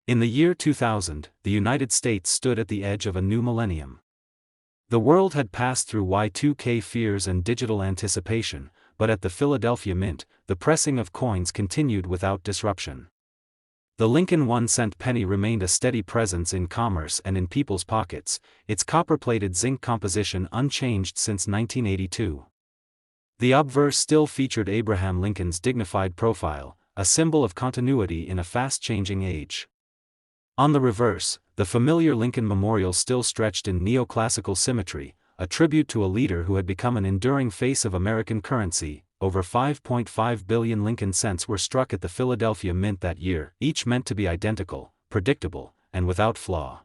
In the year 2000, the United States stood at the edge of a new millennium. The world had passed through Y2K fears and digital anticipation, but at the Philadelphia Mint, the pressing of coins continued without disruption. The Lincoln 1-cent penny remained a steady presence in commerce and in people's pockets, its copper-plated zinc composition unchanged since 1982. The obverse still featured Abraham Lincoln's dignified profile, a symbol of continuity in a fast-changing age. On the reverse, the familiar Lincoln Memorial still stretched in neoclassical symmetry, a tribute to a leader who had become an enduring face of American currency. Over 5.5 billion Lincoln cents were struck at the Philadelphia Mint that year, each meant to be identical, predictable, and without flaw.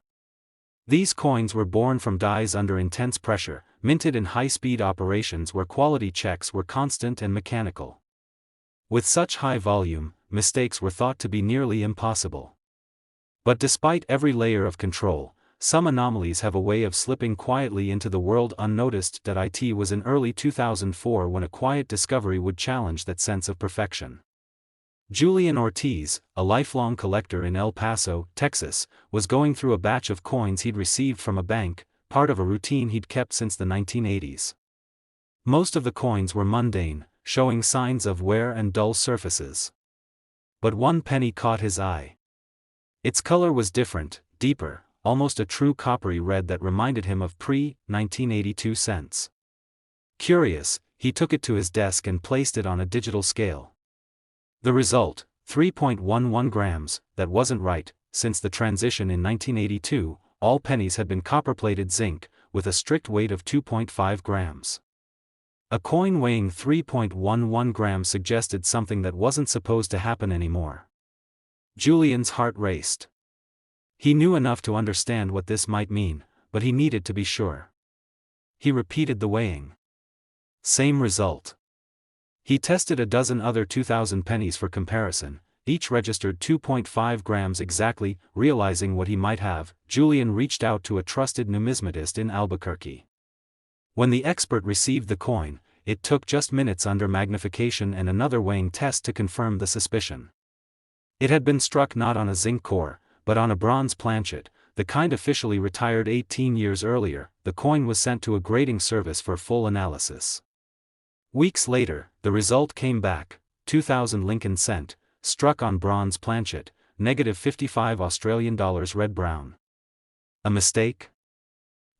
These coins were born from dies under intense pressure, minted in high-speed operations where quality checks were constant and mechanical. With such high volume, mistakes were thought to be nearly impossible. But despite every layer of control, some anomalies have a way of slipping quietly into the world unnoticed. It was in early 2004 when a quiet discovery would challenge that sense of perfection. Julian Ortiz, a lifelong collector in El Paso, Texas, was going through a batch of coins he'd received from a bank, part of a routine he'd kept since the 1980s. Most of the coins were mundane, showing signs of wear and dull surfaces. But one penny caught his eye. Its color was different, deeper, almost a true coppery red that reminded him of pre-1982 cents. Curious, he took it to his desk and placed it on a digital scale. The result, 3.11 grams, that wasn't right. Since the transition in 1982, all pennies had been copper-plated zinc, with a strict weight of 2.5 grams. A coin weighing 3.11 grams suggested something that wasn't supposed to happen anymore. Julian's heart raced. He knew enough to understand what this might mean, but he needed to be sure. He repeated the weighing. Same result. He tested a dozen other 2,000 pennies for comparison, each registered 2.5 grams exactly. Realizing what he might have, Julian reached out to a trusted numismatist in Albuquerque. When the expert received the coin, it took just minutes under magnification and another weighing test to confirm the suspicion. It had been struck not on a zinc core, but on a bronze planchet, the kind officially retired 18 years earlier. The coin was sent to a grading service for full analysis. Weeks later, the result came back, 2,000 Lincoln cent, struck on bronze planchet, -55 Australian dollars red-brown. A mistake?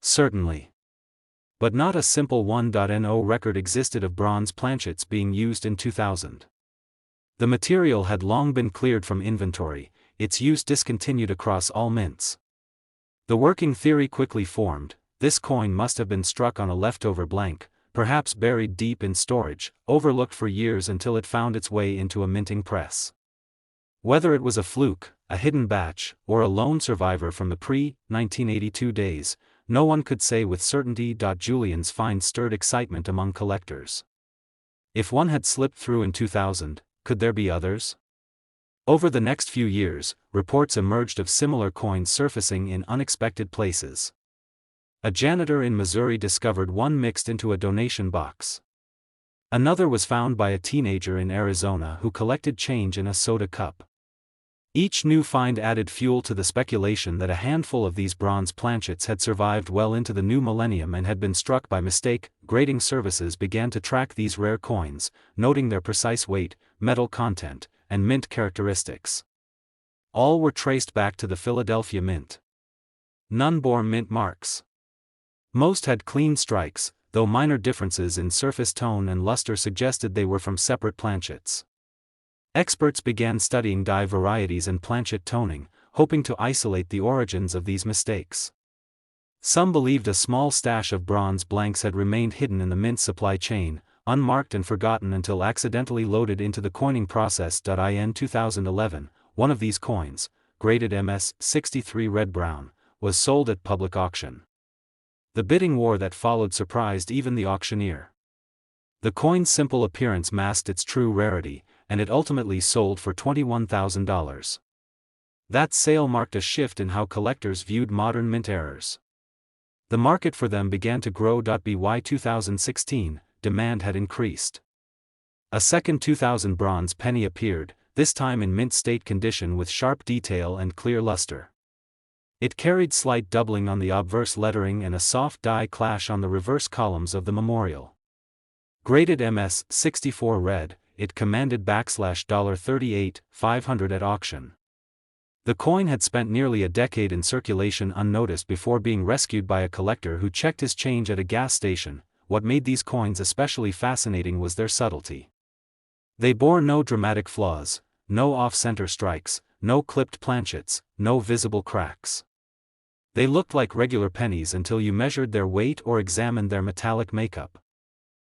Certainly. But not a simple 1.no record existed of bronze planchets being used in 2000. The material had long been cleared from inventory, its use discontinued across all mints. The working theory quickly formed: this coin must have been struck on a leftover blank, perhaps buried deep in storage, overlooked for years until it found its way into a minting press. Whether it was a fluke, a hidden batch, or a lone survivor from the pre-1982 days, no one could say with certainty. Julian's find stirred excitement among collectors. If one had slipped through in 2000, could there be others? Over the next few years, reports emerged of similar coins surfacing in unexpected places. A janitor in Missouri discovered one mixed into a donation box. Another was found by a teenager in Arizona who collected change in a soda cup. Each new find added fuel to the speculation that a handful of these bronze planchets had survived well into the new millennium and had been struck by mistake. Grading services began to track these rare coins, noting their precise weight, metal content, and mint characteristics. All were traced back to the Philadelphia Mint. None bore mint marks. Most had clean strikes, though minor differences in surface tone and luster suggested they were from separate planchets. Experts began studying die varieties and planchet toning, hoping to isolate the origins of these mistakes. Some believed a small stash of bronze blanks had remained hidden in the mint supply chain, unmarked and forgotten until accidentally loaded into the coining process. In 2011, one of these coins, graded MS-63 red-brown, was sold at public auction. The bidding war that followed surprised even the auctioneer. The coin's simple appearance masked its true rarity, and it ultimately sold for $21,000. That sale marked a shift in how collectors viewed modern mint errors. The market for them began to grow. By 2016, demand had increased. A second 2000 bronze penny appeared, this time in mint state condition with sharp detail and clear luster. It carried slight doubling on the obverse lettering and a soft die clash on the reverse columns of the memorial. Graded MS 64 red, it commanded $38,500 at auction. The coin had spent nearly a decade in circulation unnoticed before being rescued by a collector who checked his change at a gas station. What made these coins especially fascinating was their subtlety. They bore no dramatic flaws, no off-center strikes, no clipped planchets, no visible cracks. They looked like regular pennies until you measured their weight or examined their metallic makeup.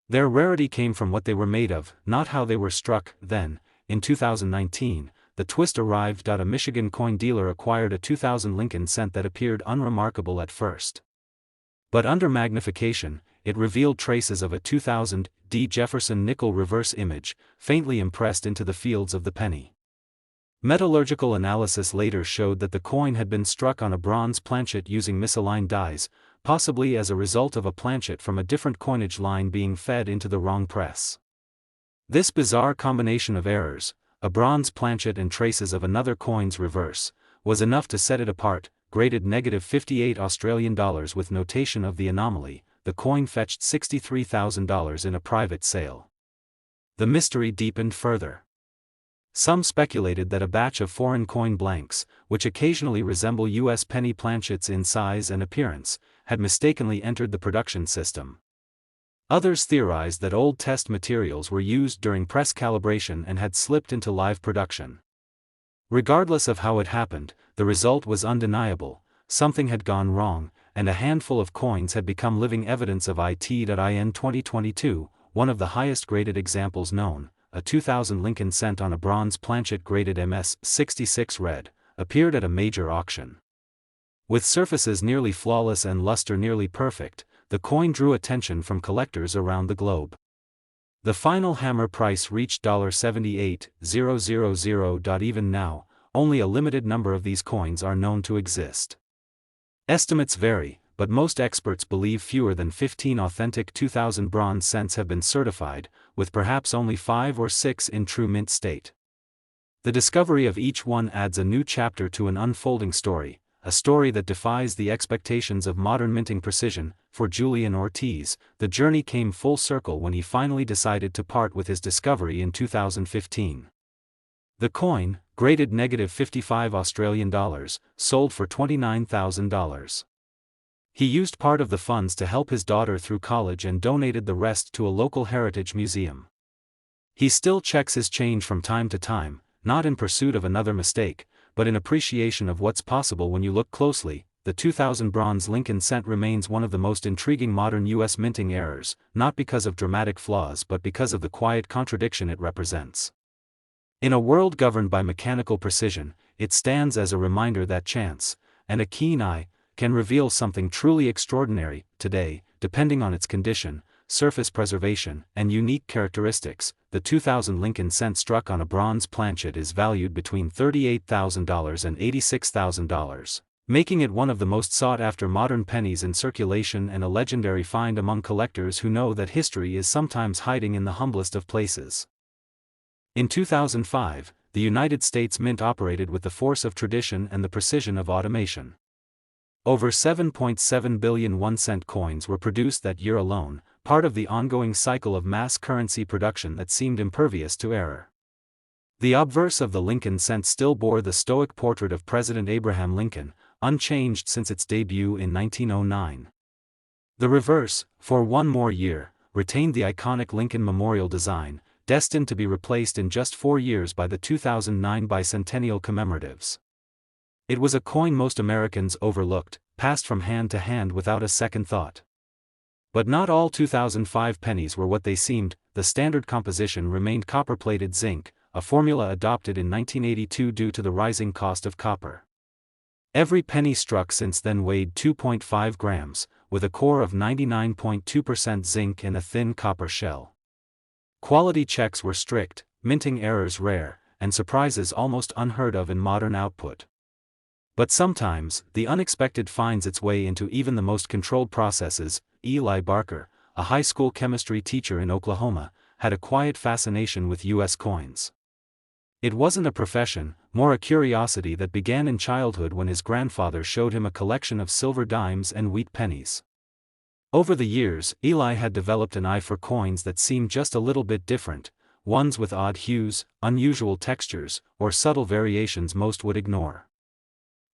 Their rarity came from what they were made of, not how they were struck. Then, in 2019, the twist arrived. A Michigan coin dealer acquired a 2000 Lincoln cent that appeared unremarkable at first. But under magnification, it revealed traces of a 2000 D. Jefferson nickel reverse image, faintly impressed into the fields of the penny. Metallurgical analysis later showed that the coin had been struck on a bronze planchet using misaligned dies, possibly as a result of a planchet from a different coinage line being fed into the wrong press. This bizarre combination of errors, a bronze planchet and traces of another coin's reverse, was enough to set it apart. Graded -58 Australian dollars with notation of the anomaly, the coin fetched $63,000 in a private sale. The mystery deepened further. Some speculated that a batch of foreign coin blanks, which occasionally resemble U.S. penny planchets in size and appearance, had mistakenly entered the production system. Others theorized that old test materials were used during press calibration and had slipped into live production. Regardless of how it happened, the result was undeniable: something had gone wrong, and a handful of coins had become living evidence of it. In 2022, one of the highest graded examples known, a 2000 Lincoln cent on a bronze planchet graded MS 66 red, appeared at a major auction. With surfaces nearly flawless and luster nearly perfect, the coin drew attention from collectors around the globe. The final hammer price reached $78,000. Even now, only a limited number of these coins are known to exist. Estimates vary, but most experts believe fewer than 15 authentic 2000 bronze cents have been certified, with perhaps only 5 or 6 in true mint state. The discovery of each one adds a new chapter to an unfolding story, a story that defies the expectations of modern minting precision. For Julian Ortiz, the journey came full circle when he finally decided to part with his discovery in 2015. The coin, graded -55 Australian dollars, sold for $29,000. He used part of the funds to help his daughter through college and donated the rest to a local heritage museum. He still checks his change from time to time, not in pursuit of another mistake, but in appreciation of what's possible when you look closely. The 2000 bronze Lincoln cent remains one of the most intriguing modern U.S. minting errors, not because of dramatic flaws but because of the quiet contradiction it represents. In a world governed by mechanical precision, it stands as a reminder that chance, and a keen eye, can reveal something truly extraordinary. Today, depending on its condition, surface preservation, and unique characteristics, the 2000 Lincoln cent struck on a bronze planchet is valued between $38,000 and $86,000. Making it one of the most sought-after modern pennies in circulation and a legendary find among collectors who know that history is sometimes hiding in the humblest of places. In 2005, the United States Mint operated with the force of tradition and the precision of automation. Over 7.7 billion 1-cent coins were produced that year alone, part of the ongoing cycle of mass currency production that seemed impervious to error. The obverse of the Lincoln cent still bore the stoic portrait of President Abraham Lincoln, unchanged since its debut in 1909. The reverse, for one more year, retained the iconic Lincoln Memorial design, destined to be replaced in just 4 years by the 2009 bicentennial commemoratives. It was a coin most Americans overlooked, passed from hand to hand without a second thought. But not all 2005 pennies were what they seemed. The standard composition remained copper-plated zinc, a formula adopted in 1982 due to the rising cost of copper. Every penny struck since then weighed 2.5 grams, with a core of 99.2% zinc and a thin copper shell. Quality checks were strict, minting errors rare, and surprises almost unheard of in modern output. But sometimes, the unexpected finds its way into even the most controlled processes. Eli Barker, a high school chemistry teacher in Oklahoma, had a quiet fascination with U.S. coins. It wasn't a profession, more a curiosity that began in childhood when his grandfather showed him a collection of silver dimes and wheat pennies. Over the years, Eli had developed an eye for coins that seemed just a little bit different, ones with odd hues, unusual textures, or subtle variations most would ignore.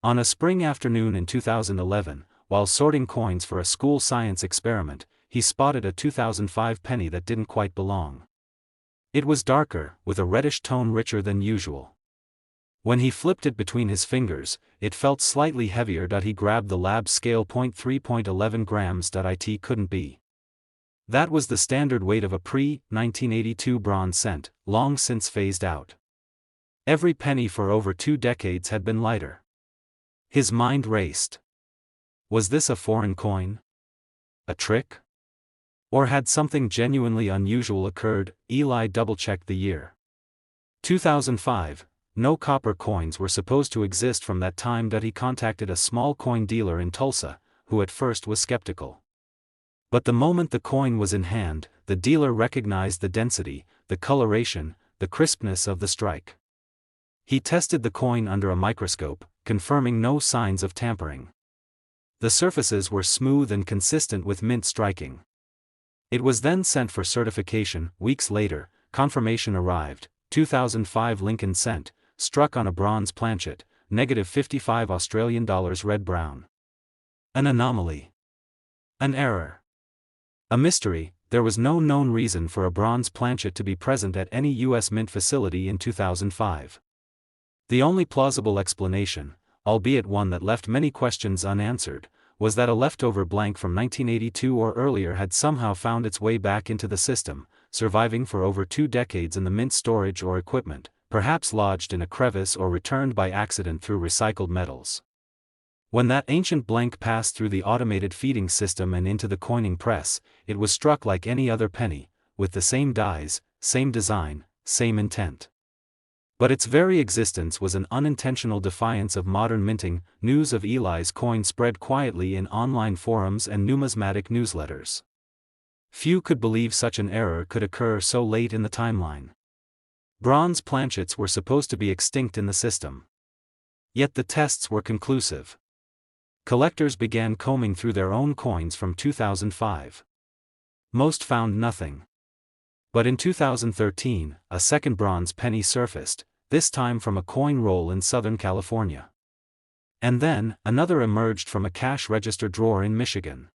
On a spring afternoon in 2011, while sorting coins for a school science experiment, he spotted a 2005 penny that didn't quite belong. It was darker, with a reddish tone richer than usual. When he flipped it between his fingers, it felt slightly heavier. He grabbed the lab scale. 3.11 grams. It couldn't be. That was the standard weight of a pre-1982 bronze cent, long since phased out. Every penny for over 2 decades had been lighter. His mind raced. Was this a foreign coin? A trick? Or had something genuinely unusual occurred? Eli double-checked the year. 2005. No copper coins were supposed to exist from that time. He contacted a small coin dealer in Tulsa, who at first was skeptical. But the moment the coin was in hand, the dealer recognized the density, the coloration, the crispness of the strike. He tested the coin under a microscope, confirming no signs of tampering. The surfaces were smooth and consistent with mint striking. It was then sent for certification. Weeks later, confirmation arrived. 2005 Lincoln cent, struck on a bronze planchet, -55 Australian dollars red-brown. An anomaly. An error. A mystery. There was no known reason for a bronze planchet to be present at any U.S. mint facility in 2005. The only plausible explanation, albeit one that left many questions unanswered, was that a leftover blank from 1982 or earlier had somehow found its way back into the system, surviving for over 2 decades in the mint storage or equipment, perhaps lodged in a crevice or returned by accident through recycled metals. When that ancient blank passed through the automated feeding system and into the coining press, it was struck like any other penny, with the same dies, same design, same intent. But its very existence was an unintentional defiance of modern minting. News of Eli's coin spread quietly in online forums and numismatic newsletters. Few could believe such an error could occur so late in the timeline. Bronze planchets were supposed to be extinct in the system. Yet the tests were conclusive. Collectors began combing through their own coins from 2005. Most found nothing. But in 2013, a second bronze penny surfaced, this time from a coin roll in Southern California. And then, another emerged from a cash register drawer in Michigan.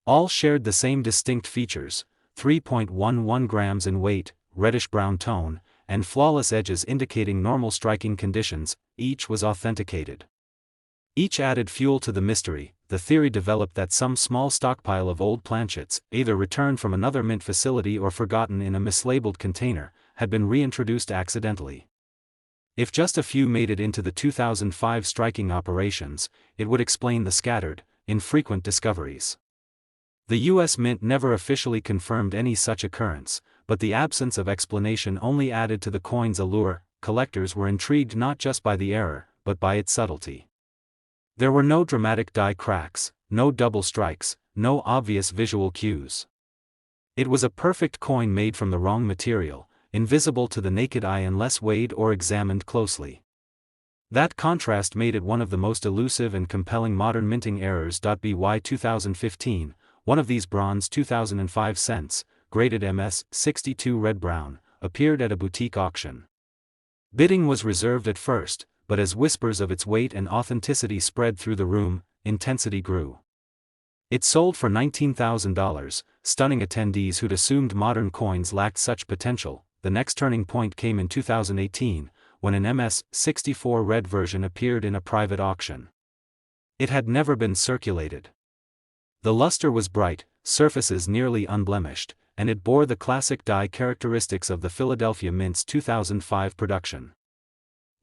All shared the same distinct features: 3.11 grams in weight, reddish-brown tone, and flawless edges indicating normal striking conditions. Each was authenticated. Each added fuel to the mystery. The theory developed that some small stockpile of old planchets, either returned from another mint facility or forgotten in a mislabeled container, had been reintroduced accidentally. If just a few made it into the 2005 striking operations, it would explain the scattered, infrequent discoveries. The U.S. Mint never officially confirmed any such occurrence, but the absence of explanation only added to the coin's allure. Collectors were intrigued not just by the error, but by its subtlety. There were no dramatic die cracks, no double strikes, no obvious visual cues. It was a perfect coin made from the wrong material, invisible to the naked eye unless weighed or examined closely. That contrast made it one of the most elusive and compelling modern minting errors. By 2015, one of these bronze 2005 cents, graded MS-62 red-brown, appeared at a boutique auction. Bidding was reserved at first, but as whispers of its weight and authenticity spread through the room, intensity grew. It sold for $19,000, stunning attendees who'd assumed modern coins lacked such potential. The next turning point came in 2018, when an MS-64 red version appeared in a private auction. It had never been circulated. The luster was bright, surfaces nearly unblemished, and it bore the classic die characteristics of the Philadelphia Mint's 2005 production.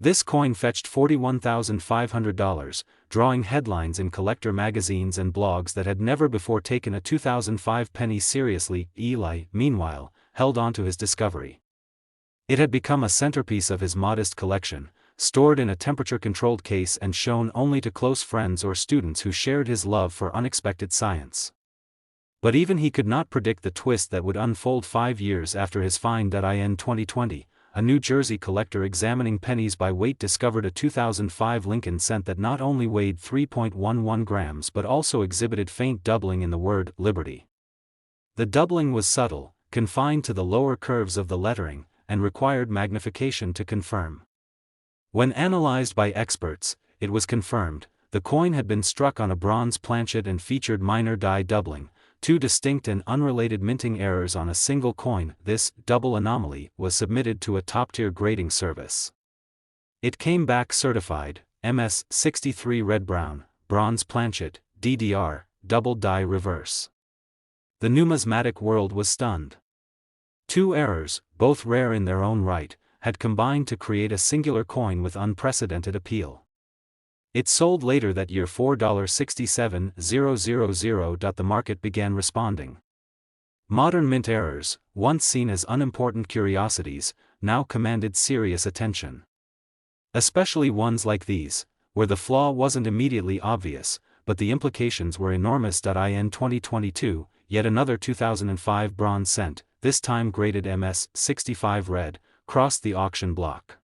This coin fetched $41,500, drawing headlines in collector magazines and blogs that had never before taken a 2005 penny seriously. Eli, meanwhile, held on to his discovery. It had become a centerpiece of his modest collection, stored in a temperature-controlled case and shown only to close friends or students who shared his love for unexpected science. But even he could not predict the twist that would unfold 5 years after his find. In 2020, a New Jersey collector examining pennies by weight discovered a 2005 Lincoln cent that not only weighed 3.11 grams but also exhibited faint doubling in the word "Liberty." The doubling was subtle, confined to the lower curves of the lettering, and required magnification to confirm. When analyzed by experts, it was confirmed. The coin had been struck on a bronze planchet and featured minor die doubling, two distinct and unrelated minting errors on a single coin. This double anomaly was submitted to a top-tier grading service. It came back certified, MS63 red-brown, bronze planchet, DDR, double die reverse. The numismatic world was stunned. Two errors, both rare in their own right, had combined to create a singular coin with unprecedented appeal. It sold later that year for $4.67000. The market began responding. Modern mint errors, once seen as unimportant curiosities, now commanded serious attention. Especially ones like these, where the flaw wasn't immediately obvious, but the implications were enormous. In 2022, yet another 2005 bronze cent, this time graded MS65 red, crossed the auction block.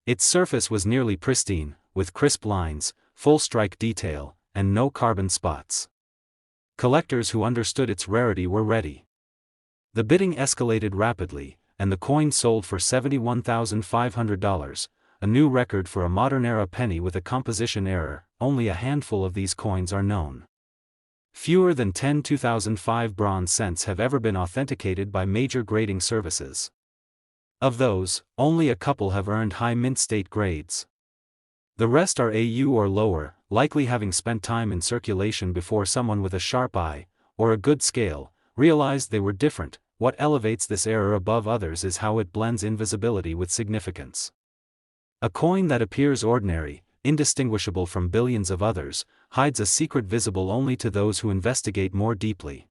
Its surface was nearly pristine, with crisp lines, full strike detail, and no carbon spots. Collectors who understood its rarity were ready. The bidding escalated rapidly, and the coin sold for $71,500, a new record for a modern-era penny with a composition error. Only a handful of these coins are known. Fewer than 10 2005 bronze cents have ever been authenticated by major grading services. Of those, only a couple have earned high mint state grades. The rest are AU or lower, likely having spent time in circulation before someone with a sharp eye, or a good scale, realized they were different. What elevates this error above others is how it blends invisibility with significance. A coin that appears ordinary, indistinguishable from billions of others, hides a secret visible only to those who investigate more deeply.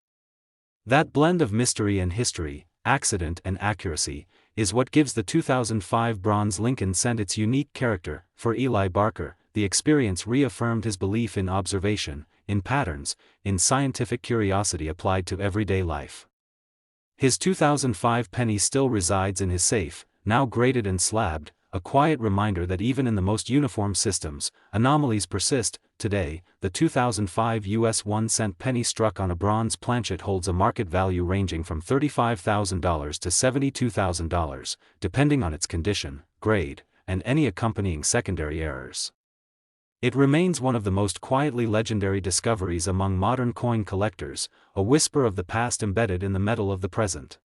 That blend of mystery and history, accident and accuracy, is what gives the 2005 bronze Lincoln cent its unique character. For Eli Barker, the experience reaffirmed his belief in observation, in patterns, in scientific curiosity applied to everyday life. His 2005 penny still resides in his safe, now graded and slabbed, a quiet reminder that even in the most uniform systems, anomalies persist. Today, the 2005 US 1-cent penny struck on a bronze planchet holds a market value ranging from $35,000 to $72,000, depending on its condition, grade, and any accompanying secondary errors. It remains one of the most quietly legendary discoveries among modern coin collectors, a whisper of the past embedded in the metal of the present.